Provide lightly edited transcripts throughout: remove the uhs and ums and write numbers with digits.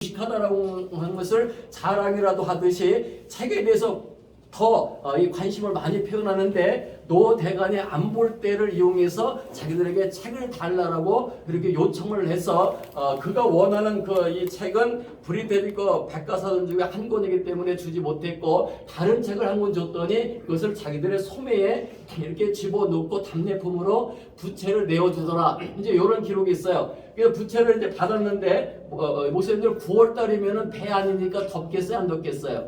무식하다라고 하는 것을 자랑이라도 하듯이 책에 대해서 더 이 관심을 많이 표현하는데 노대간이 안 볼 때를 이용해서 자기들에게 책을 달라라고 그렇게 요청을 해서 그가 원하는 그 이 책은 브리데리거 백과사전 중에 한 권이기 때문에 주지 못했고 다른 책을 한 권 줬더니 그것을 자기들의 소매에 이렇게 집어넣고 답례품으로 부채를 내어주더라. 이제 이런 기록이 있어요. 그래서 부채를 이제 받았는데 목사님들 9월 달이면은 배 아니니까 덥겠어요, 안 덥겠어요?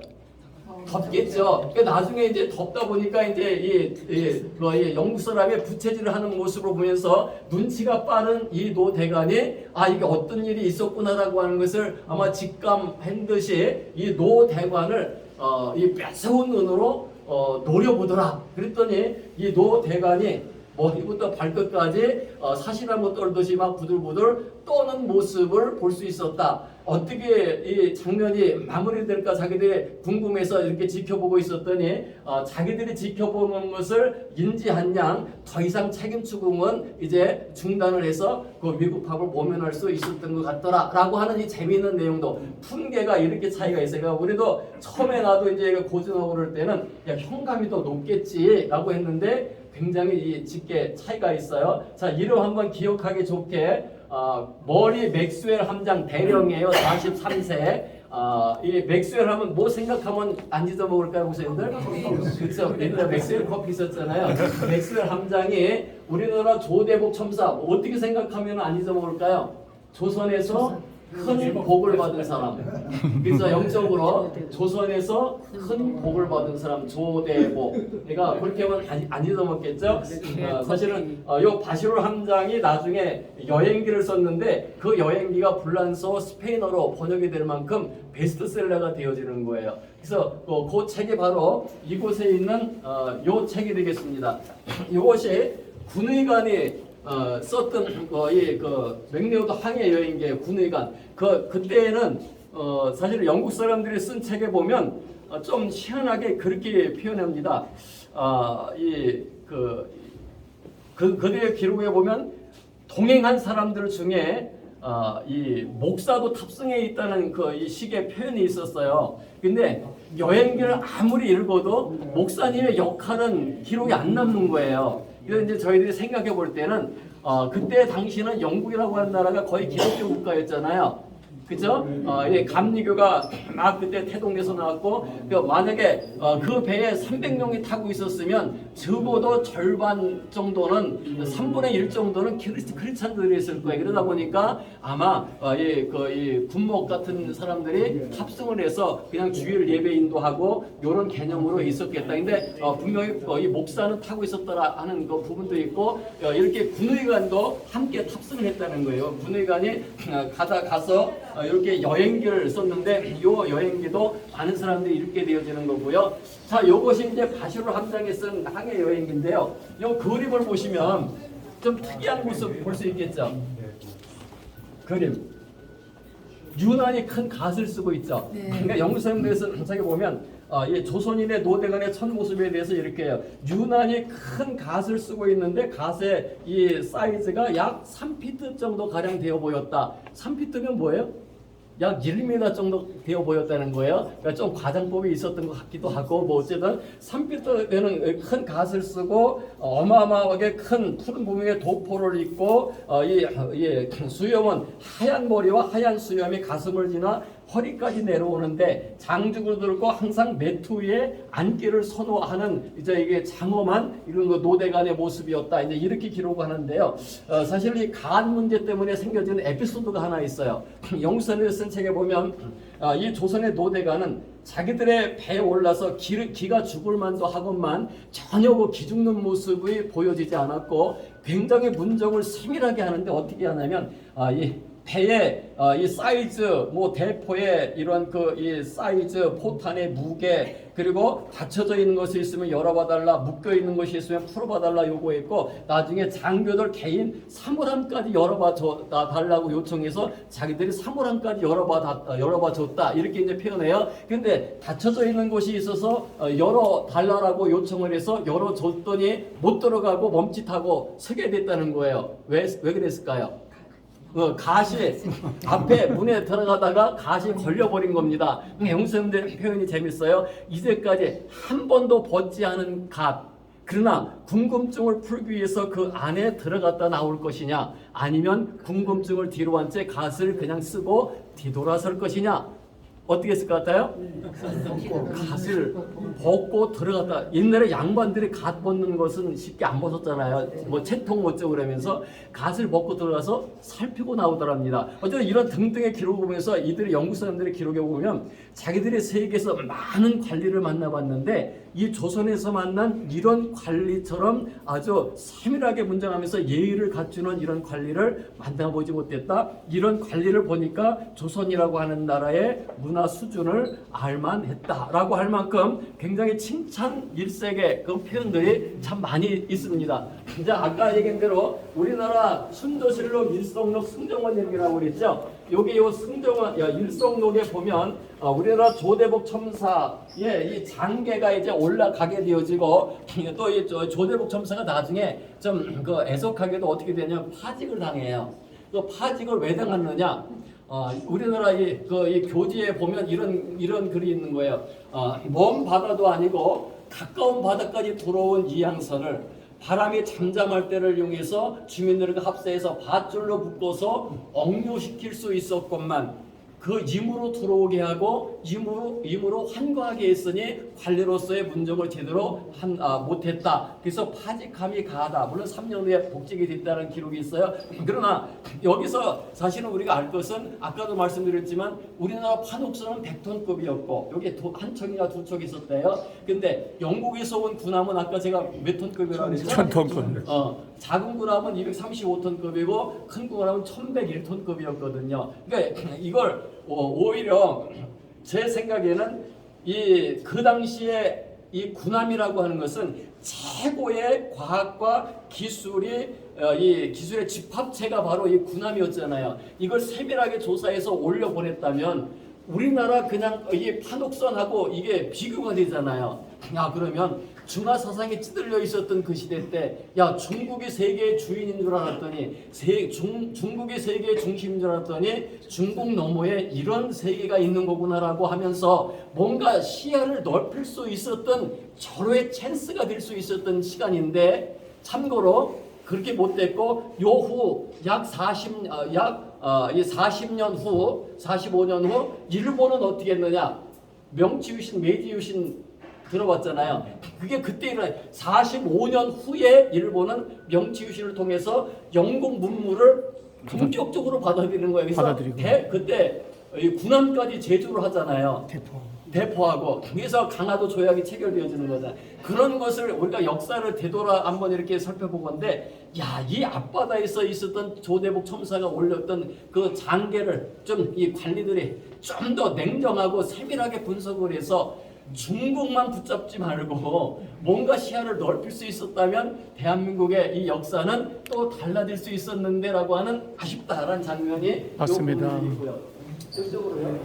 덥겠죠. 그러니까 나중에 이제 덥다 보니까 이제 이 영국 사람의 부채질을 하는 모습을 보면서 눈치가 빠른 이 노대간이 이게 어떤 일이 있었구나라고 하는 것을 아마 직감한 듯이 이 노대관을 이 뺏어온 눈으로 노려보더라. 그랬더니 이 노대간이 머리부터 발끝까지 사시나무 떨듯이 막 부들부들 떠는 모습을 볼 수 있었다. 어떻게 이 장면이 마무리될까 자기들이 궁금해서 이렇게 지켜보고 있었더니 자기들이 지켜보는 것을 인지한 양 더 이상 책임 추궁은 이제 중단을 해서 그 위급함을 모면할 수 있었던 것 같더라 라고 하는 이 재미있는 내용도 풍계가 이렇게 차이가 있어요. 우리도 처음에 나도 이제 고증하고 그럴 때는 야, 평감이 더 높겠지 라고 했는데 굉장히 이 짙게 차이가 있어요. 자, 이름 한번 기억하기 좋게 머리 맥스웰 함장 대령이에요. 43세. 이 맥스웰 하면 뭐 생각하면 안 잊어먹을까요, 목사님들? 그렇죠. 옛날에 맥스웰 커피 있었잖아요. 맥스웰 함장이 우리나라 조대복 첨사 어떻게 생각하면 안 잊어먹을까요? 조선에서 큰 복을 받은 사람. 그래서 영적으로 조선에서 큰 복을 받은 사람 조대복. 그러니까 그렇게 하면 안 잊어먹겠죠. 사실은 요 바시롤 함장이 나중에 여행기를 썼는데 그 여행기가 불란서 스페인어로 번역이 될 만큼 베스트셀러가 되어지는 거예요. 그래서 그 책이 바로 이곳에 있는 요 책이 되겠습니다. 이것이 군의관이 썼던 그 맥레오드 항해 여행기의 군의관 그때는 사실 영국 사람들이 쓴 책에 보면 좀 희한하게 그렇게 표현합니다. 그들의 기록에 보면 동행한 사람들 중에 이 목사도 탑승해 있다는 이 식의 표현이 있었어요. 근데 여행기를 아무리 읽어도 목사님의 역할은 기록이 안 남는 거예요. 그래서 이제 저희들이 생각해 볼 때는 그때 당시는 영국이라고 하는 나라가 거의 기독교 국가였잖아요. 그죠? 감리교가 막 그때 태동돼서 나왔고, 만약에 그 배에 300명이 타고 있었으면 적어도 절반 정도는 3분의 1 정도는 크리스찬들이 있을 거예요. 그러다 보니까 아마 이 군목 같은 사람들이 탑승을 해서 그냥 주일 예배 인도하고 이런 개념으로 있었겠다. 근데 분명히 이 목사는 타고 있었더라 하는 그 부분도 있고 이렇게 군의관도 함께 탑승을 했다는 거예요. 군의관이 가서 이렇게 여행기를 썼는데 이 여행기도 많은 사람들이 읽게 되어지는 거고요. 자, 요것이 이제 바시롤 함장이 쓴 항해 여행기인데요. 이 그림을 보시면 좀 특이한 모습 볼 수 있겠죠. 그림. 유난히 큰 갓을 쓰고 있죠. 네. 그러니까 영국 사람들에서 자기 보면 이 조선인의 노대간의 첫 모습에 대해서 이렇게 해요. 유난히 큰 갓을 쓰고 있는데 갓의 이 사이즈가 약 3피트 정도 가량 되어 보였다. 3피트면 뭐예요? 약 1m 정도 되어 보였다는 거예요. 그러니까 좀 과장법이 있었던 것 같기도 하고 뭐 어쨌든 3피트 되는 큰 갓을 쓰고 어마어마하게 큰 푸른 부명의 도포를 입고 이 수염은 하얀 머리와 하얀 수염이 가슴을 지나 허리까지 내려오는데 장죽을 들고 항상 매트 위에 앉기를 선호하는 이제 이게 장엄한 이런 거 노대간의 모습이었다. 이제 이렇게 기록하는데요. 사실 이 간 문제 때문에 생겨진 에피소드가 하나 있어요. 영선을 쓴 책에 보면 이 조선의 노대간은 자기들의 배에 올라서 기가 죽을 만도 하건만 전혀 그 기죽는 모습이 보여지지 않았고 굉장히 문정을 세밀하게 하는데 어떻게 하냐면 이 배의 이 사이즈, 뭐 대포의 이런 이 사이즈, 포탄의 무게, 그리고 닫혀져 있는 것이 있으면 열어봐달라, 묶여 있는 것이 있으면 풀어봐달라 요구했고, 나중에 장교들 개인 사물함까지 열어봐달라고 요청해서 자기들이 사물함까지 열어봐줬다 이렇게 이제 표현해요. 근데 닫혀져 있는 곳이 있어서 열어달라고 요청을 해서 열어줬더니 못 들어가고 멈칫하고 서게 됐다는 거예요. 왜 그랬을까요? 갓이 앞에 문에 들어가다가 갓이 걸려버린 겁니다. 영성들 표현이 재밌어요. 이제까지 한 번도 벗지 않은 갓. 그러나 궁금증을 풀기 위해서 그 안에 들어갔다 나올 것이냐, 아니면 궁금증을 뒤로 한 채 갓을 그냥 쓰고 뒤돌아설 것이냐. 어떻게 했을 것 같아요? 갓을 벗고 들어갔다. 옛날에 양반들이 갓 벗는 것은 쉽게 안 벗었잖아요. 뭐 채통 못죠 그러면서 갓을 벗고 들어가서 살피고 나오더랍니다. 어쨌든 이런 등등의 기록을 보면서 이들의 영국 사람들의 기록에 보면 자기들의 세계에서 많은 관리를 만나봤는데 이 조선에서 만난 이런 관리처럼 아주 세밀하게 분장하면서 예의를 갖추는 이런 관리를 만나보지 못했다. 이런 관리를 보니까 조선이라고 하는 나라의 문화 수준을 알만했다라고 할 만큼 굉장히 칭찬 일색의 그 표현들이 참 많이 있습니다. 이제 아까 얘기한 대로 우리나라 순도실록, 일성록, 승정원얘기라고 그랬죠. 여기 요 승정원, 일성록에 보면 우리나라 조대복 첨사의 이 장계가 이제 올라가게 되어지고 또 이 조대복 첨사가 나중에 좀 그 애석하게도 어떻게 되냐 파직을 당해요. 그 파직을 왜 당하느냐? 우리나라 이 교지에 보면 이런 글이 있는 거예요. 먼 바다도 아니고 가까운 바다까지 들어온 이양선을 바람이 잠잠할 때를 이용해서 주민들과 합세해서 밧줄로 묶어서 억류시킬 수 있었건만 그 임으로 들어오게 하고 임으로 환거하게 했으니 관리로서의 문정을 제대로 못했다. 그래서 파직함이 가하다. 물론 3년 후에 복직이 됐다는 기록이 있어요. 그러나 여기서 사실은 우리가 알 것은 아까도 말씀드렸지만 우리나라 판옥선은 100톤급이었고 여기 한 척이나 두 척 있었대요. 근데 영국에서 온 군함은 아까 제가 몇 톤급이라고 그랬죠? 1000톤급. 작은 군함은 235톤급이고 큰 군함은 1101톤급이었거든요. 그러니까 이걸 오히려 제 생각에는 그 당시에 이 군함이라고 하는 것은 최고의 과학과 기술의 집합체가 바로 이 군함이었잖아요. 이걸 세밀하게 조사해서 올려보냈다면 우리나라 그냥 이 판옥선하고 이게 비교가 되잖아요. 그러면 중화 사상에 찌들려 있었던 그 시대 때, 중국이 세계의 주인인 줄 알았더니, 중국이 세계의 중심인 줄 알았더니, 중국 너머에 이런 세계가 있는 거구나라고 하면서 뭔가 시야를 넓힐 수 있었던 절호의 찬스가 될 수 있었던 시간인데, 참고로 그렇게 못됐고, 요 후 약 40년 후, 45년 후, 일본은 어떻게 했느냐? 명치유신, 메이지유신 들어봤잖아요. 그게 그때 일어나 45년 후에 일본은 명치유신을 통해서 영국 문물을 본격적으로 받아들이는 거예요. 그래서 그때 군함까지 제조를 하잖아요. 대포하고 그래서 강화도 조약이 체결되어지는 거잖아요. 그런 것을 우리가 역사를 되돌아 한번 이렇게 살펴보건데, 이 앞바다에서 있었던 조대복 첨사가 올렸던 그 장계를 좀 이 관리들이 좀 더 냉정하고 세밀하게 분석을 해서 중국만 붙잡지 말고 뭔가 시야를 넓힐 수 있었다면 대한민국의 이 역사는 또 달라질 수 있었는데라고 하는 아쉽다라는 장면이 맞습니다. 있고요. 전적으로요.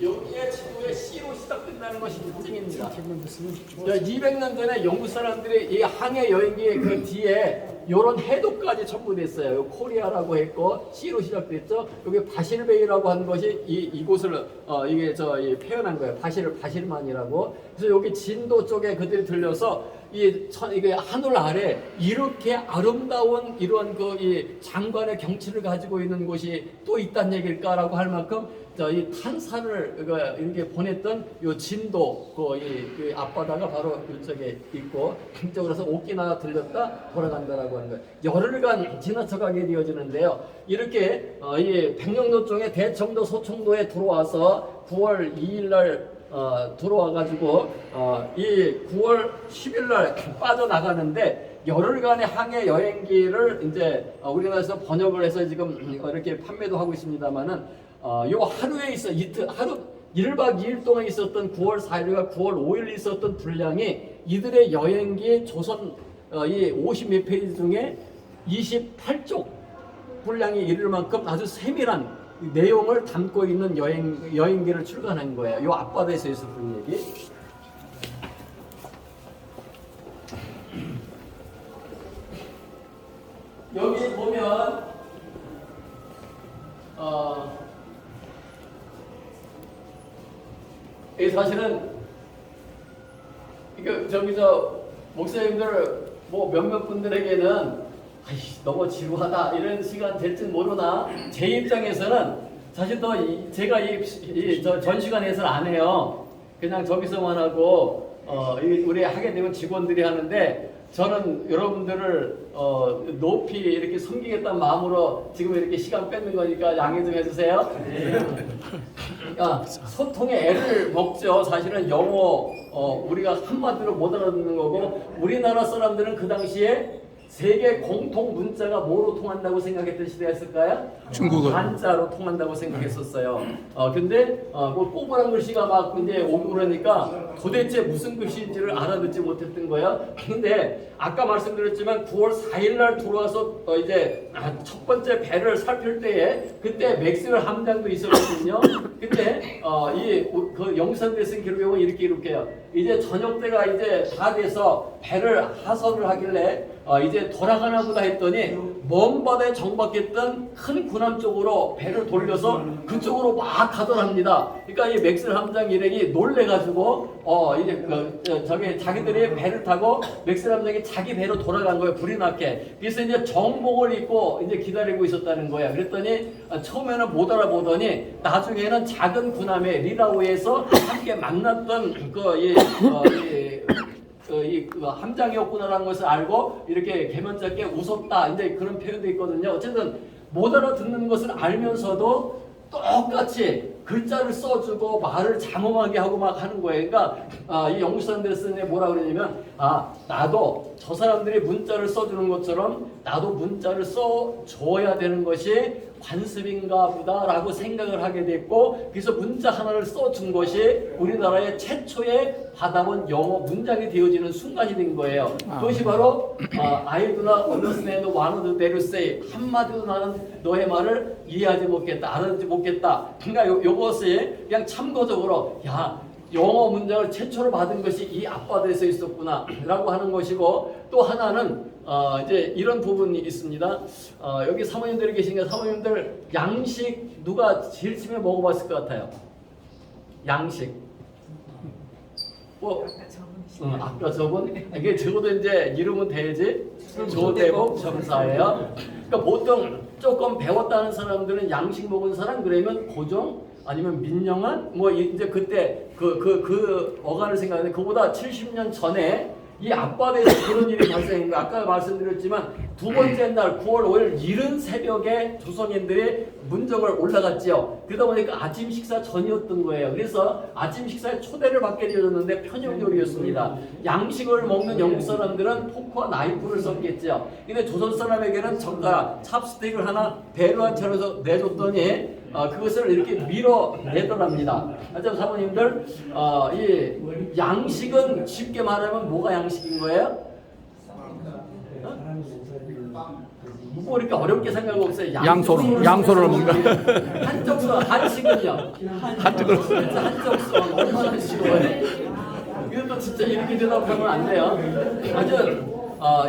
여기에 지도에 C로 시작된다는 것이 특징입니다. 200년 전에 영국 사람들이 이 항해 여행기 그 뒤에 이런 해도까지 첨부됐어요. 코리아라고 했고 C로 시작됐죠. 여기 바실베이라고 하는 것이 이곳을 이게 표현한 거예요. 바실만이라고. 그래서 여기 진도 쪽에 그들이 들려서 이게 하늘 아래 이렇게 아름다운 이러한 이 장관의 경치를 가지고 있는 곳이 또 있다는 얘기일까라고 할 만큼 이 탄산을 이렇게 보냈던 요 진도 그 앞바다가 바로 이쪽에 있고, 이쪽으로 해서 오키나와 들렸다 돌아간다라고 하는 거예요. 열흘간 지나쳐가게 되어지는데요. 이렇게 이 백령도 쪽에 대청도 소청도에 들어와서 9월 2일 날 들어와가지고 이 9월 10일 날 빠져나가는데, 열흘간의 항해 여행기를 이제 우리나라에서 번역을 해서 지금 이렇게 판매도 하고 있습니다만은 요 하루에 있어 1박 2일 동안 있었던 9월 4일과 9월 5일 있었던 분량이 이들의 여행기 조선 이 50몇 페이지 중에 28쪽 분량이 이를 만큼 아주 세밀한 내용을 담고 있는 여행기를 출간한 거예요. 요 앞바다에서 있었던 얘기. 여기 보면 이 사실은 이거 목사님들 뭐 몇몇 분들에게는 너무 지루하다 이런 시간 될지 모르나 제 입장에서는 사실 더 제가 전 시간에서는 안 해요. 그냥 저기서만 하고 우리 하게 되면 직원들이 하는데 저는 여러분들을 높이 이렇게 섬기겠다는 마음으로 지금 이렇게 시간 뺏는 거니까 양해 좀 해주세요. 소통에 애를 먹죠. 사실은 영어 우리가 한마디로 못 알아듣는 거고 우리나라 사람들은 그 당시에 세계 공통 문자가 뭐로 통한다고 생각했던 시대였을까요? 중국어. 한자로 통한다고 생각했었어요. 근데 뭐 꼬부랑 글씨가 막 이제 오고 그러니까 도대체 무슨 글씨인지를 알아듣지 못했던 거예요. 근데 아까 말씀드렸지만 9월 4일 날 들어와서 이제 첫 번째 배를 살필 때에 그때 맥스웰 함장도 있었거든요. 그때 그 영산대 쓴 기록에 보면 이렇게 기록해요. 이제 저녁 때가 이제 다 돼서 배를 하선을 하길래 이제 돌아가나 보다 했더니 먼 바다에 정박했던 큰 군함 쪽으로 배를 돌려서 그쪽으로 막 가더랍니다. 그러니까 이 맥스웰 함장 일행이 놀래가지고 이제 저기 자기들이 배를 타고 맥스웰 함장이 자기 배로 돌아간 거예요. 불이 나게. 그래서 이제 정복을 입고 이제 기다리고 있었다는 거야. 그랬더니 처음에는 못 알아보더니 나중에는 작은 군함에 리라우에서 함께 만났던 이 함장이었구나라는 것을 알고 이렇게 개면쩍게 웃었다 이제 그런 표현도 있거든요. 어쨌든 못 알아듣는 것을 알면서도 똑같이 글자를 써주고 말을 장엄하게 하고 막 하는 거예요. 그러니까 이 영국 사람들 쓰는 뭐라 그러냐면 나도 저 사람들이 문자를 써주는 것처럼 나도 문자를 써줘야 되는 것이 관습인가 보다라고 생각을 하게 됐고 그래서 문자 하나를 써준 것이 우리나라의 최초의 받아본 영어 문장이 되어지는 순간이 된 거예요. 그것이 바로 I do not understand one word that you say. 한마디도 나는 너의 말을 이해하지 못겠다, 알아듣지 못겠다. 그러니까 요것이 그냥 참고적으로 영어 문장을 최초로 받은 것이 이 앞바다에서 있었구나 라고 하는 것이고 또 하나는 이제 이런 부분이 있습니다. 여기 사모님들이 계신가 사모님들 양식 누가 제일 처음에 먹어봤을 것 같아요? 양식. 아까 저분 이게 적어도 이제 이름은 돼야지 조대복 점사예요. 그러니까 보통 조금 배웠다는 사람들은 양식 먹은 사람 그러면 고종 아니면 민영한 뭐 이제 그때 그 어간을 생각하는데 그보다 70년 전에 이 앞바다에서 그런 일이 발생한 거 아까 말씀드렸지만 두 번째 날 9월 5일 이른 새벽에 조선인들이 문정을 올라갔지요. 그러다 보니까 아침 식사 전이었던 거예요. 그래서 아침 식사에 초대를 받게 되었는데 편육 요리였습니다. 양식을 먹는 영국 사람들은 포크와 나이프를 썼겠죠. 근데 조선 사람에게는 젓가락, 찹스틱을 하나 배로 한 차려서 내줬더니 그것을 이렇게 밀어내더랍니다. 하여튼 사모님들 이 양식은 쉽게 말하면 뭐가 양식인 거예요? 뭐 이렇게 어렵게 생각 없어요. 양소를 먹는 한쪽선 한식은요. 한쪽선 얼마나 쉬워요. 이것도 진짜 이렇게 대답하면 안 돼요. 하여튼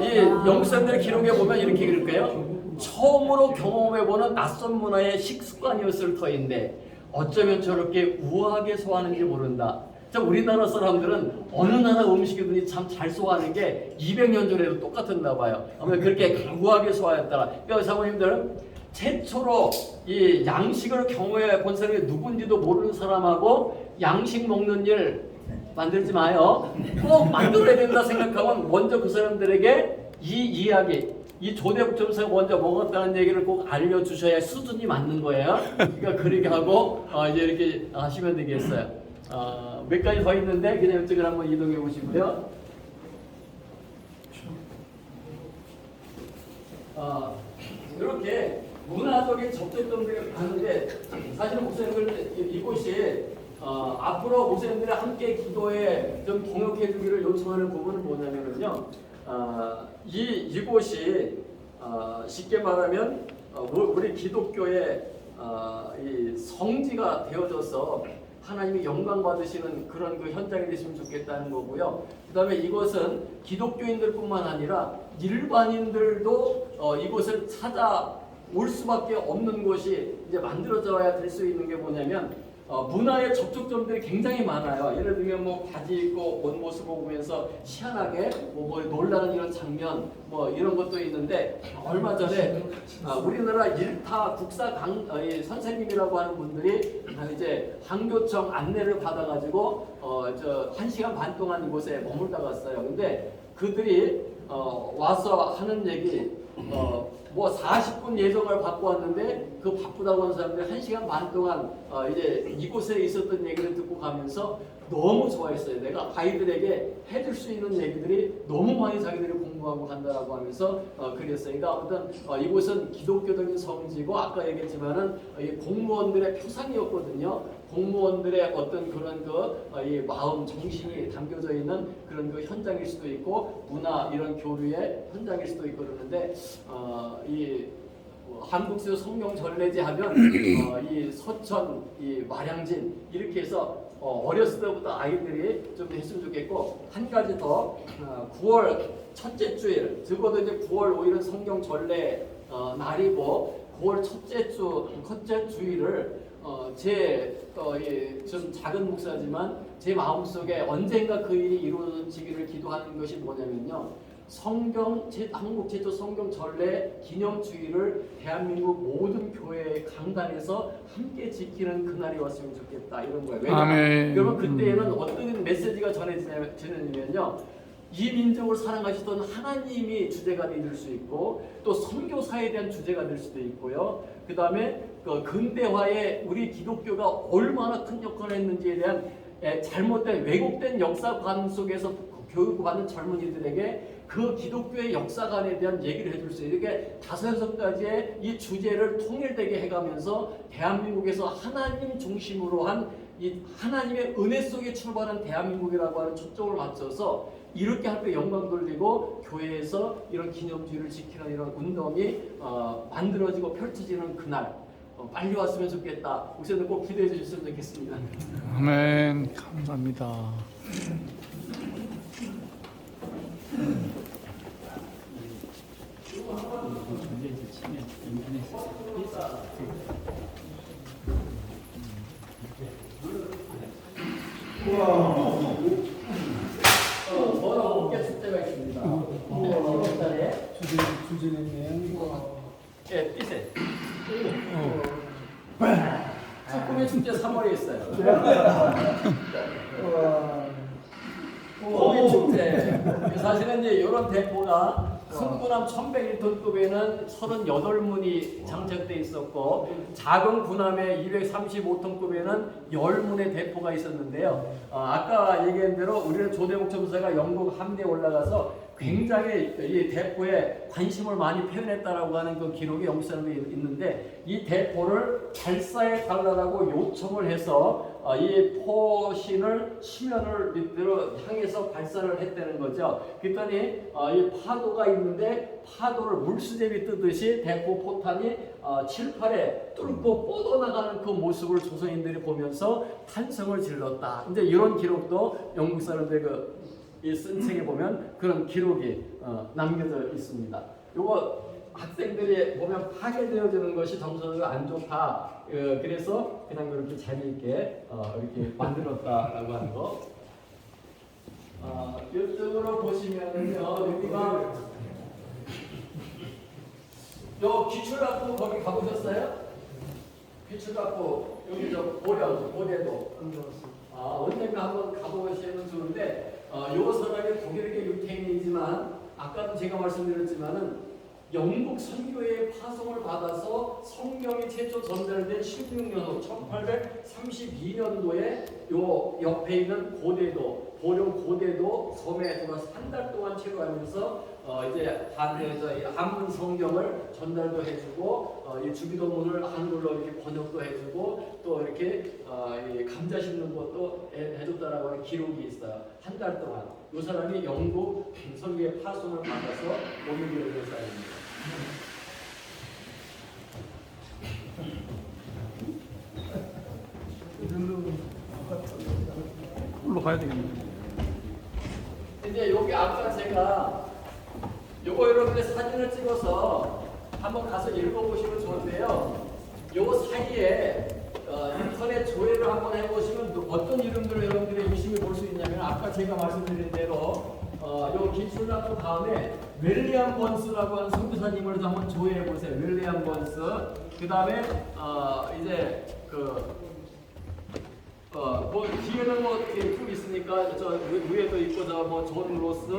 이 영국 사람들의 기록에 보면 이렇게 읽을게요. 처음으로 경험해보는 낯선 문화의 식습관이었을 터인데 어쩌면 저렇게 우아하게 소화하는지 모른다. 우리나라 사람들은 어느 나라 음식이든지 참 잘 소화하는 게 200년 전에도 똑같았나 봐요. 아마 그렇게 우아하게 소화했더라. 그러니까 사모님들 최초로 이 양식을 경험해 본 사람이 누군지도 모르는 사람하고 양식 먹는 일 만들지 마요. 꼭 만들어야 된다 생각하면 먼저 그 사람들에게 이 이야기 이 조대복 점사가 먼저 먹었다는 얘기를 꼭 알려주셔야 수준이 맞는 거예요. 그러니까 그렇게 하고 이제 이렇게 하시면 되겠어요. 몇 가지 더 있는데 그냥 이쪽으로 한번 이동해 보시고요. 이렇게 문화적인 접촉점들을 가는데 사실은 목사님들 이곳이 앞으로 목사님들이 함께 기도에 좀 동역해 주기를 요청하는 부분은 뭐냐면요. 이곳이 쉽게 말하면 우리 기독교의 이 성지가 되어져서 하나님이 영광 받으시는 그런 그 현장이 됐으면 좋겠다는 거고요. 그 다음에 이것은 기독교인들뿐만 아니라 일반인들도 이곳을 찾아올 수밖에 없는 곳이 이제 만들어져야 될 수 있는 게 뭐냐면 문화의 접촉점들이 굉장히 많아요. 예를 들면 뭐 바지 입고 온 모습을 보면서 희한하게 뭐 놀라는 이런 장면 뭐 이런 것도 있는데 얼마 전에 우리나라 일타 국사 선생님이라고 하는 분들이 이제 항교청 안내를 받아가지고 저 1시간 반 동안 이곳에 머물다 갔어요. 근데 그들이 와서 하는 얘기 뭐 40분 예정을 받고 왔는데 그 바쁘다고 하는 사람들이 1시간 반 동안 이제 이곳에 있었던 얘기를 듣고 가면서 너무 좋아했어요. 내가 아이들에게 해줄 수 있는 얘기들이 너무 많이 자기들이 공부하고 간다라고 하면서 그랬어요. 그러니까 어떤 이곳은 기독교적인 성지고 아까 얘기했지만은 공무원들의 표상이었거든요. 공무원들의 어떤 그런 이 마음 정신이 담겨져 있는 그런 그 현장일 수도 있고 문화 이런 교류의 현장일 수도 있고 그러는데 이 한국에서 성경 전례지 하면 이 서천, 이 마량진 이렇게 해서 어렸을 때부터 아이들이 좀 했으면 좋겠고 한 가지 더 9월 첫째 주일 적어도 이제 9월 5일은 성경 전례 날이고 9월 첫째 주일을 좀 작은 목사지만 제 마음속에 언젠가 그 일이 이루어지기를 기도하는 것이 뭐냐면요. 한국 최초 성경 전례 기념주의를 대한민국 모든 교회 강단에서 함께 지키는 그날이 왔으면 좋겠다 이런 거예요. 왜냐하면 여러분 그때에는 어떤 메시지가 전해지냐면요. 이 민족을 사랑하시던 하나님이 주제가 될 수 있고 또 선교사에 대한 주제가 될 수도 있고요. 그 다음에 근대화에 우리 기독교가 얼마나 큰 역할을 했는지에 대한 잘못된 왜곡된 역사관 속에서 교육받는 젊은이들에게 그 기독교의 역사관에 대한 얘기를 해줄 수 있어요. 이렇게 5-6가지의 이 주제를 통일되게 해가면서 대한민국에서 하나님 중심으로 한 이 하나님의 은혜 속에 출발한 대한민국이라고 하는 초점을 맞춰서 이렇게 할 때 영광 돌리고 교회에서 이런 기념주의를 지키는 이런 운동이 만들어지고 펼쳐지는 그날 빨리 왔으면 좋겠다. 목사님 꼭 기대해 주셨으면 좋겠습니다. 아멘. 감사합니다. 저는 5개 축제가 있습니다. 1월달에 주진했네요. 예, 삐세. 꿈의 축제 3월에 있어요. 꿈의 축제. 사실은 이제 이런 대포가 승구남 1101톤급에는 38문이 장착돼 있었고 작은 구남의 235톤급에는 10문의 대포가 있었는데요. 아까 얘기한 대로 우리는 조대목 첨사가 영국 함대에 올라가서 굉장히 이 대포에 관심을 많이 표현했다라고 하는 그 기록이 영국사람에 있는데 이 대포를 발사해 달라고 요청을 해서 이 포신을 수면을 밑으로 향해서 발사를 했다는 거죠. 그랬더니 이 파도가 있는데 파도를 물수제비 뜨듯이 대포 포탄이 7-8에 뚫고 뻗어나가는 그 모습을 조선인들이 보면서 탄성을 질렀다. 이제 이런 기록도 영국 사람들 이 쓴 책에 보면 그런 기록이 남겨져 있습니다. 요거 학생들이 보면 파괴되어지는 것이 정서적으로 안 좋다. 그래서 그냥 이렇게 재미있게 이렇게 만들었다라고 하는 거. 이쪽으로 보시면은요, 여기가 요 기출학부 거기 가보셨어요? 기출학부 여기 저 고대도. 언젠가 한번 가보시면 좋은데. 요 사람이 독일계 유태인이지만 아까도 제가 말씀드렸지만은 영국 선교회의 파송을 받아서 성경이 최초 전달된 16년 후 1832년도에 요 옆에 있는 고대도 보령 고대도 섬에 들어와서 한 달 동안 체류하면서 이제 한문 성경을 전달도 해주고 이 주기도문을 한글로 이렇게 번역도 해주고 또 이렇게 감자 심는 것도 해줬다라고 하는 기록이 있어요. 한 달 동안 이 사람이 영국 선교의 파송을 받아서 오늘을 된 사람입니다. 올로 가야 되겠네. 이제 여기 아까 제가 요 요거 여러분들 사진을 찍어서 한번 가서 읽어보시면 좋은데요. 요 사이에 인터넷 조회를 한번 해보시면 어떤 이름들을 여러분들이 유심히 볼 수 있냐면 아까 제가 말씀드린 대로 요 기출락부 다음에 윌리엄 번스라고 하는 선교사님을 한번 조회해 보세요. 윌리엄 번스. 그 다음에 이제 뭐 뒤에는 쭉 있으니까 저 위에도 있고 저 뭐 존 로스,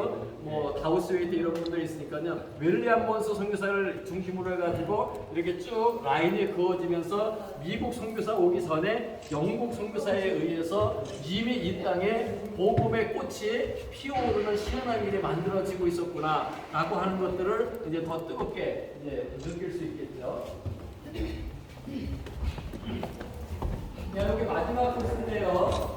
뭐 다우스웨이트 이런 분들 있으니까요. 윌리엄 번스 선교사를 중심으로 해가지고 이렇게 쭉 라인이 그어지면서 미국 선교사 오기 전에 영국 선교사에 의해서 이미 이 땅에 복음의 꽃이 피어오르는 희한한 일이 만들어지고 있었구나라고 하는 것들을 이제 더 뜨겁게 이제 느낄 수 있겠죠. 네, 여기 마지막 코스인데요.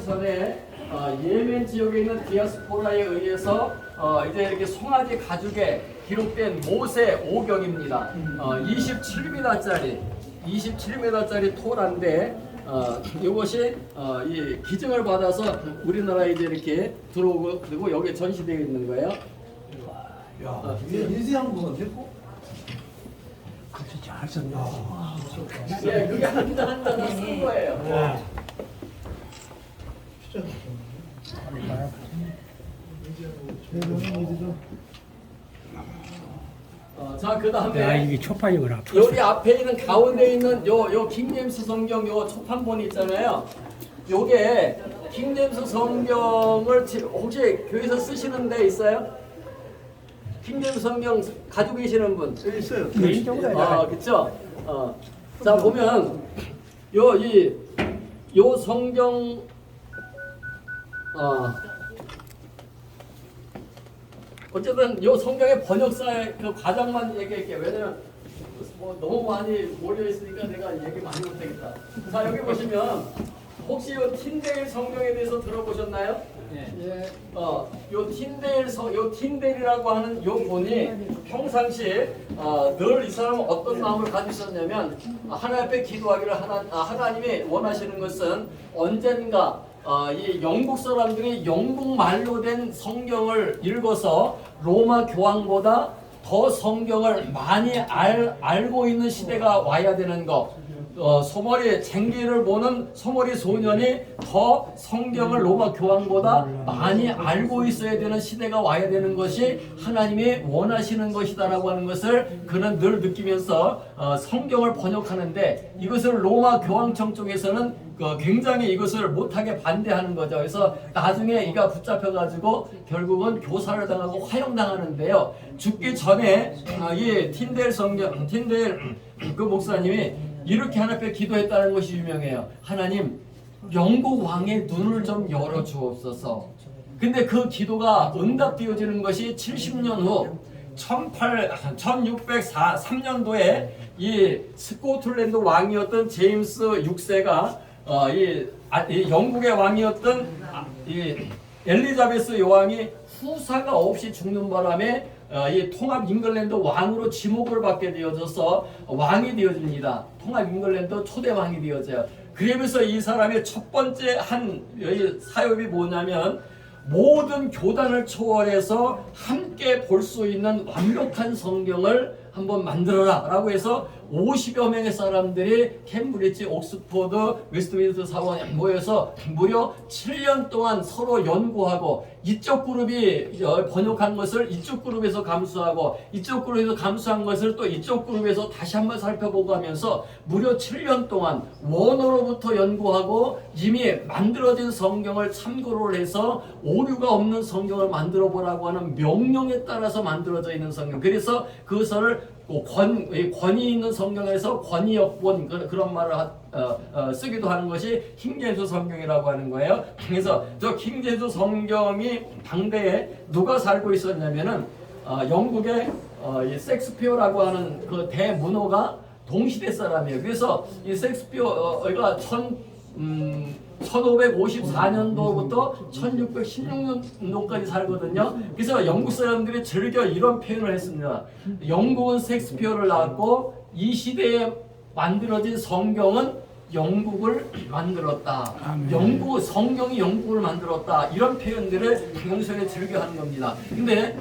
전에 예멘 지역에 있는 디아스포라에 의해서 이제 이렇게 송아지 가죽에 기록된 모세 5경입니다. 27m짜리 토라인데 이것이 이 기증을 받아서 우리나라에 이제 이렇게 들어오고 그리고 여기에 전시되어 있는 거예요. 야, 이게 인쇄한 거 같고? 그렇게 잘 썼네. 예, 그게 한잔 쓴 거예요. 자, 그 야, 다음에 이게 초판이구나. 여기 앞에 있는 가운데 있는 요 킹제임스 성경 요 초판본 있잖아요. 요게 킹제임스 성경을 혹시 교회에서 쓰시는 데 있어요? 킹제임스 성경 가지고 계시는 분? 있어요. 그쵸? 자, 보면 요 성경 어쨌든 요 성경의 번역사의 그 과정만 얘기할게요. 왜냐면 뭐 너무 많이 몰려 있으니까 내가 얘기 많이 못하겠다. 자, 여기 보시면 혹시 요 틴데일 성경에 대해서 들어보셨나요? 예. 요 틴데일이라고 하는 요 본이 평상시에 늘 이 사람은 어떤 마음을 가지고 있었냐면 하나님 앞에 기도하기를 하나님이 원하시는 것은 언젠가 이 영국 사람들이 영국 말로 된 성경을 읽어서 로마 교황보다 더 성경을 많이 알고 있는 시대가 와야 되는 것. 소머리 쟁기를 보는 소머리 소년이 더 성경을 로마 교황보다 많이 알고 있어야 되는 시대가 와야 되는 것이 하나님이 원하시는 것이다라고 하는 것을 그는 늘 느끼면서 성경을 번역하는데 이것을 로마 교황청 쪽에서는 굉장히 이것을 못하게 반대하는 거죠. 그래서 나중에 이가 붙잡혀가지고 결국은 교사를 당하고 화형당하는데요. 죽기 전에 이 틴데일 그 목사님이 이렇게 하나님 앞에 기도했다는 것이 유명해요. 하나님, 영국 왕의 눈을 좀 열어 주옵소서. 근데 그 기도가 응답되어지는 것이 70년 후 1603년도에 이 스코틀랜드 왕이었던 제임스 6세가 이 영국의 왕이었던 이 엘리자베스 여왕이 후사가 없이 죽는 바람에 이 통합 잉글랜드 왕으로 지목을 받게 되어져서 왕이 되어집니다. 통합 잉글랜드 초대 왕이 되어져요. 그러면서 이 사람의 첫 번째 한 사업이 뭐냐면 모든 교단을 초월해서 함께 볼 수 있는 완벽한 성경을 한번 만들어라 라고 해서 50여 명의 사람들이 캠브리지, 옥스퍼드, 웨스트민스터 사원에 모여서 무려 7년 동안 서로 연구하고 이쪽 그룹이 번역한 것을 이쪽 그룹에서 감수하고 이쪽 그룹에서 감수한 것을 또 이쪽 그룹에서 다시 한번 살펴보고 하면서 무려 7년 동안 원어로부터 연구하고 이미 만들어진 성경을 참고를 해서 오류가 없는 성경을 만들어 보라고 하는 명령에 따라서 만들어져 있는 성경. 그래서 그것을 권위 있는 성경에서 권위역본 그런 말을 쓰기도 하는 것이 킹제임스 성경이라고 하는 거예요. 그래서 저 킹제임스 성경이 당대에 누가 살고 있었냐면은 영국의 이 섹스피어라고 하는 그 대문호가 동시대 사람이에요. 그래서 이 셰익스피어가 1554년도부터 1616년도까지 살거든요. 그래서 영국 사람들이 즐겨 이런 표현을 했습니다. 영국은 셰익스피어를 낳았고 이 시대에 만들어진 성경은 영국을 만들었다. 성경이 영국을 만들었다. 이런 표현들을 평소에 즐겨하는 겁니다. 근데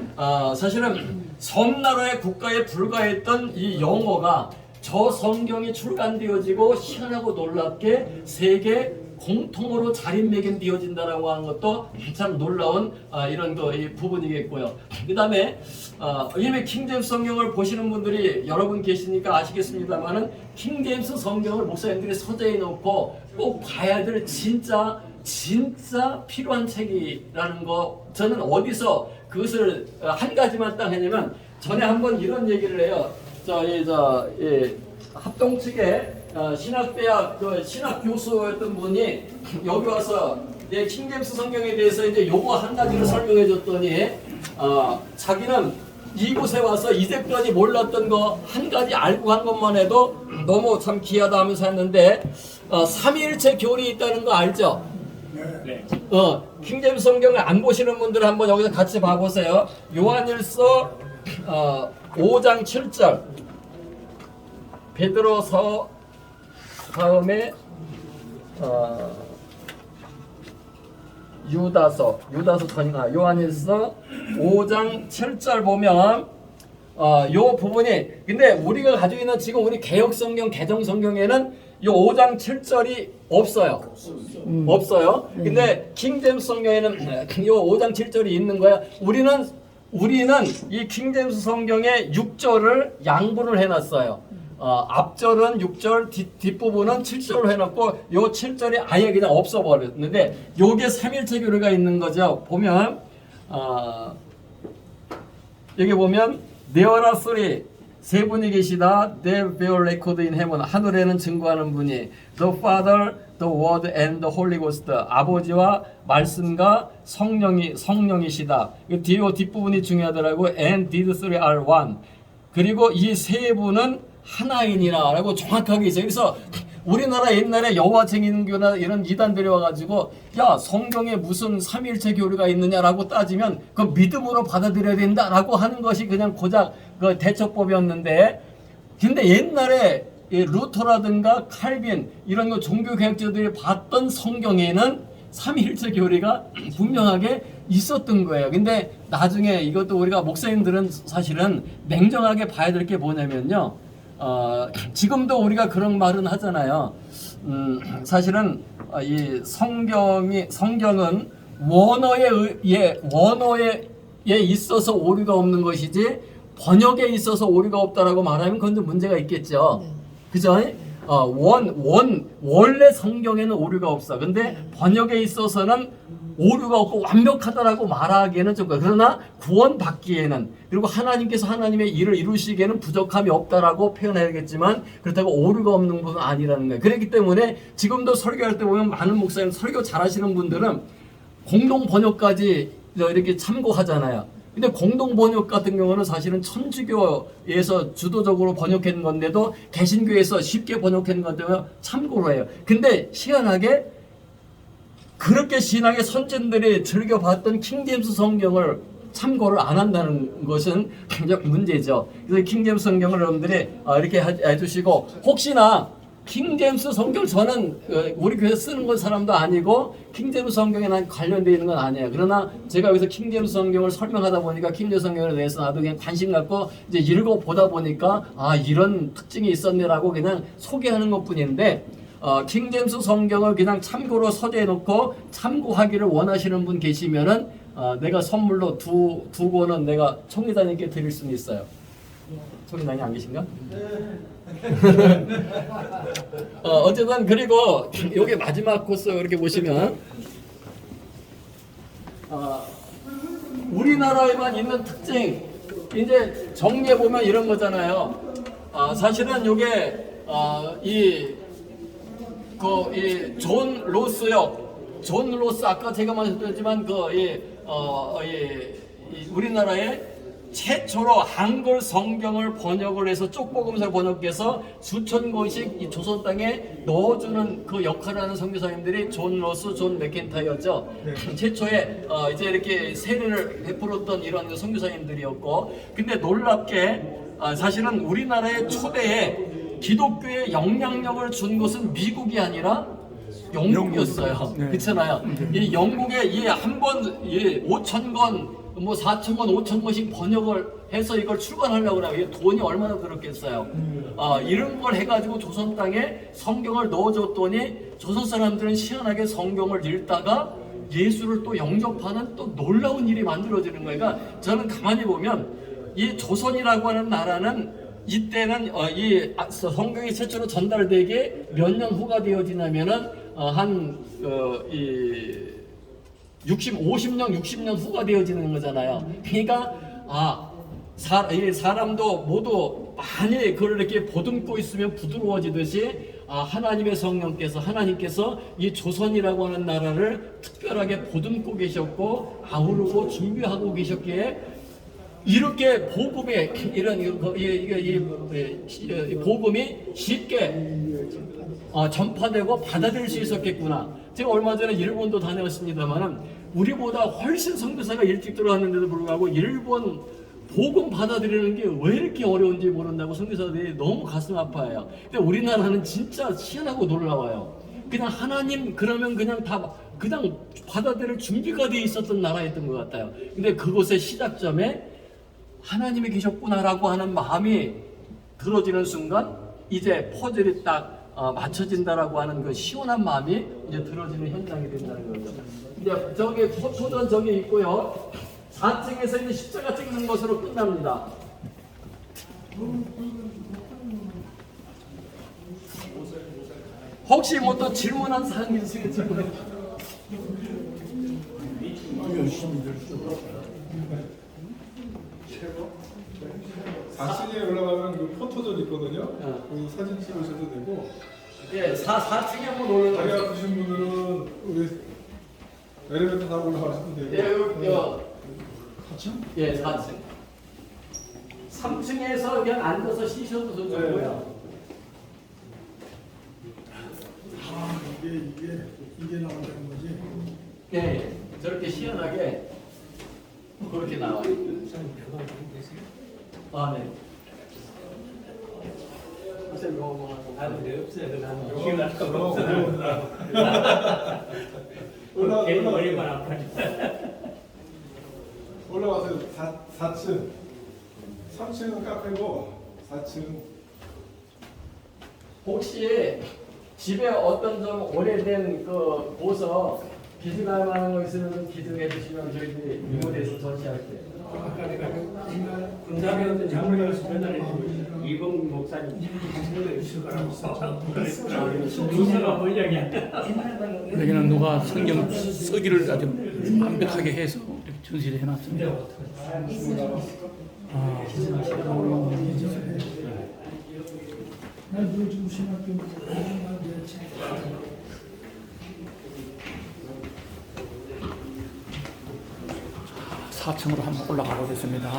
사실은 섬나라의 국가에 불과했던 이 영어가 저 성경이 출간되어지고 희한하고 놀랍게 세계 공통으로 자리매김되어진다라고 하는 것도 참 놀라운 이런 이 부분이겠고요. 그 다음에 이미 킹제임스 성경을 보시는 분들이 여러분 계시니까 아시겠습니다만은 킹제임스 성경을 목사님들이 서재에 놓고 꼭 봐야 될 진짜 필요한 책이라는 거, 저는 어디서 그것을 한 가지만 딱 했냐면, 전에 한번 이런 얘기를 해요. 합동 측에 신학대학 신학 교수였던 분이 여기 와서 킹제임스 성경에 대해서 이제 요거 한 가지를 설명해 줬더니 자기는 이곳에 와서 이제까지 몰랐던 거 한 가지 알고 간 것만 해도 너무 참 귀하다 하면서 했는데, 삼위일체 교리 있다는 거 알죠? 네. 킹제임스 성경을 안 보시는 분들 한번 여기서 같이 봐보세요. 요한일서 5장 7절, 베드로서 다음에 유다서 전이나 요한일서 5장 7절 보면 요 부분이, 근데 우리가 가지고 있는 지금 우리 개혁성경 개정성경에는 요 5장 7절이 없어요. 없어요. 근데 킹제임스 성경에는 요 5장 7절이 있는 거야. 우리는 이 킹제임스 성경의 6절을 양분을 해놨어요. 앞절은 6절, 뒷부분은 7절로 해놓고 요 7절이 아예 그냥 없어버렸는데, 요게 삼일체 교리가 있는 거죠. 보면 여기 보면 There are three, 세 분이 계시다. They bear record in heaven, 하늘에는 증거하는 분이 The Father, The Word and the Holy Ghost, 아버지와 말씀과 성령이시다. 뒤에 뒷부분이 중요하더라고. And these three are one. 그리고 이 세 분은 하나이니라 라고 정확하게 있어요. 그래서 우리나라 옛날에 여호와 증인교나 이런 이단들이 와가지고 야, 성경에 무슨 삼위일체 교리가 있느냐라고 따지면 그 믿음으로 받아들여야 된다라고 하는 것이 그냥 고작 그 대처법이었는데, 근데 옛날에 루터라든가 칼빈 이런 거 종교개혁자들이 봤던 성경에는 삼위일체 교리가 분명하게 있었던 거예요. 근데 나중에 이것도 우리가 목사님들은 사실은 냉정하게 봐야 될 게 뭐냐면요, 지금도 우리가 그런 말은 하잖아요. 사실은 이 성경은 원어에 있어서 오류가 없는 것이지 번역에 있어서 오류가 없다라고 말하면 그건 좀 문제가 있겠죠. 그죠? 원래 성경에는 오류가 없어. 근데 번역에 있어서는 오류가 없고 완벽하다라고 말하기에는 좀, 그러나 구원받기에는, 그리고 하나님께서 하나님의 일을 이루시기에는 부족함이 없다라고 표현해야겠지만, 그렇다고 오류가 없는 것은 아니라는 거예요. 그렇기 때문에 지금도 설교할 때 보면 많은 목사님, 설교 잘하시는 분들은 공동 번역까지 이렇게 참고하잖아요. 근데 공동 번역 같은 경우는 사실은 천주교에서 주도적으로 번역한 건데도 개신교에서 쉽게 번역한 건데도 참고로 해요. 근데 희한하게 그렇게 신앙의 선진들이 즐겨봤던 킹제임스 성경을 참고를 안 한다는 것은 굉장히 문제죠. 그래서 킹제임스 성경을 여러분들이 이렇게 해주시고, 혹시나 킹제임스 성경을 저는 우리 교회 쓰는 건 사람도 아니고 킹제임스 성경에 난 관련되어 있는 건 아니에요. 그러나 제가 여기서 킹제임스 성경을 설명하다 보니까 킹제임스 성경에 대해서 나도 그냥 관심 갖고 이제 읽어보다 보니까 이런 특징이 있었네라고 그냥 소개하는 것 뿐인데, 킹제임스 성경을 그냥 참고로 서재해 놓고 참고하기를 원하시는 분 계시면은 내가 선물로 두 권은 내가 총리단님께 드릴 수는 있어요. 총리단이 안 계신가? 어쨌든 그리고 여기 마지막 코스 이렇게 보시면 우리나라에만 있는 특징 이제 정리해 보면 이런 거잖아요. 사실은 이게 존 로스 아까 제가 말씀드렸지만 우리나라의 최초로 한글 성경을 번역을 해서 쪽복음서를 번역해서 수천 권씩 이 조선 땅에 넣어주는 그 역할을 하는 선교사님들이 존 로스, 존 맥켄타이였죠. 최초에 이제 이렇게 세례를 베풀었던 이런 선교사님들이었고, 근데 놀랍게 사실은 우리나라의 초대에 기독교의 영향력을 준 것은 미국이 아니라 영국이었어요. 네. 그렇잖아요. 이 영국에 이 한 번 5천 권, 뭐 4천 권, 5천 권씩 번역을 해서 이걸 출간하려고 그래요. 이게 돈이 얼마나 들었겠어요. 이런 걸 해가지고 조선 땅에 성경을 넣어줬더니 조선 사람들은 희한하게 성경을 읽다가 예수를 또 영접하는 또 놀라운 일이 만들어지는 거예요. 그러니까 저는 가만히 보면 이 조선이라고 하는 나라는 이때는 이 성경이 최초로 전달되게 몇 년 후가 되어지냐면은 이 50년, 60년 후가 되어지는 거잖아요. 그러니까 사람도 모두 많이 그걸 이렇게 보듬고 있으면 부드러워지듯이 하나님의 성령께서, 하나님께서 이 조선이라고 하는 나라를 특별하게 보듬고 계셨고 아우르고 준비하고 계셨기에 이렇게 복음의 이런 이 복음이 쉽게 전파되고 받아들일 수 있었겠구나. 제가 얼마 전에 일본도 다녀왔습니다만은 우리보다 훨씬 선교사가 일찍 들어왔는데도 불구하고 일본 복음 받아들이는 게 왜 이렇게 어려운지 모른다고 선교사들이 너무 가슴 아파해요. 근데 우리나라는 진짜 희한하고 놀라워요. 그냥 하나님 그러면 그냥 다 그냥 받아들일 준비가 돼 있었던 나라였던 것 같아요. 근데 그곳의 시작점에 하나님이 계셨구나라고 하는 마음이 들어지는 순간 이제 퍼즐이 딱 맞춰진다라고 하는 그 시원한 마음이 이제 들어지는 현장이 된다는 거죠. 이제 저기 포토전 저기 있고요. 4층에서 이제 십자가 찍는 것으로 끝납니다. 혹시 뭐 또 질문한 사항이 있으겠지만 열심히 들수 4층에 올라가면 그 포토존 있거든요. 그 사진 찍으셔도 되고. 예, 4층에 한번 올라가. 다리 아프신 분들은 우리 엘리베이터 타고 올라가셔도 되고. 예, 여기 4층? 예, 4층. 3층에서 그냥 앉아서 쉬셔도 좋고요. 이게 나온다는 거지. 예, 저렇게 시원하게 그렇게 나와요. 네. 선생님 뭐 나는 내 없어요. 나는 기억 날 수가 없어. 걔는 머리만 아파니까. 올라가세요. 4층. 3층은 카페고 4층. 혹시 집에 어떤 좀 오래된 그 보석 기증할 만한 거 있으면 기증해 주시면 저희들이 이모대에서 전시할게요. 아까 내가 군사배웠던 장로님께서 전달해주고 이봉 목사님 장로에 있을 거라고 군사가 번역이야. 여기는 누가 성경 쓰기를 아주 완벽하게 해서 이렇게 전시를 해놨습니다. 요즘 신학교 4층으로 한번 올라가 보겠습니다.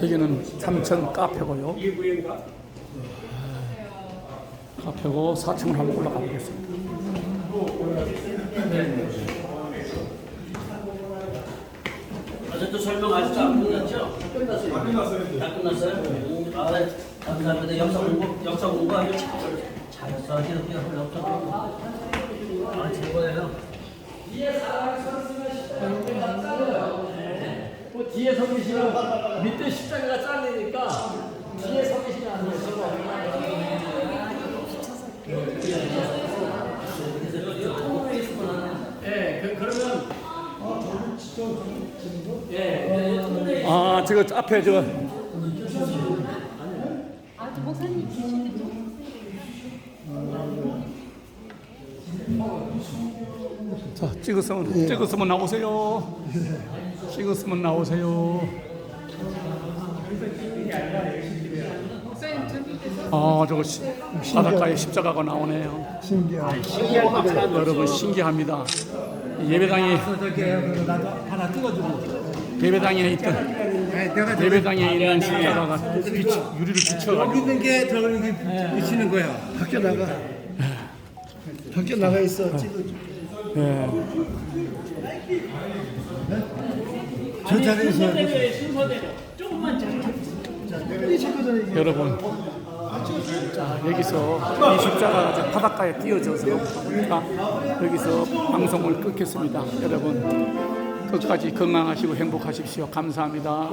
여기는 3층 카페고요. 카페고 4층으로 한번 올라가 보겠습니다. 어제도 설명 아직도 안 끝났죠? 끝났어요. 안 끝났어요. 이제. 다 끝났어요? 감사합니다. 역사 공부 아주 잘했어. 이렇게 역사 공부. 최고예요. 뒤에 사람이 서 있으면 십자가가 잘려요. 뭐 뒤에 서 계시면 밑에 십자가가 잘리니까 뒤에 서 계시면 안 돼요. 예, 그러면 저 앞에 저 목사님 계시는데 좀 자, 찍었으면 나오세요. 찍었으면 나오세요. 저거 바닷가에 십자가가 나오네요. 여러분 신기합니다. 예배당에 예배당에 있는 십자가가 유리를 비춰가지고 있는 게 더 이렇게 비치는 거야. 밖에 나가. 밖에 나가 있어. 찍어줘. 예. 저 자리에서 여러분, 자 여기서 이 십자가가 바닷가에 띄어져서 여기서 방송을 끊겠습니다. 여러분 끝까지 건강하시고 행복하십시오. 감사합니다.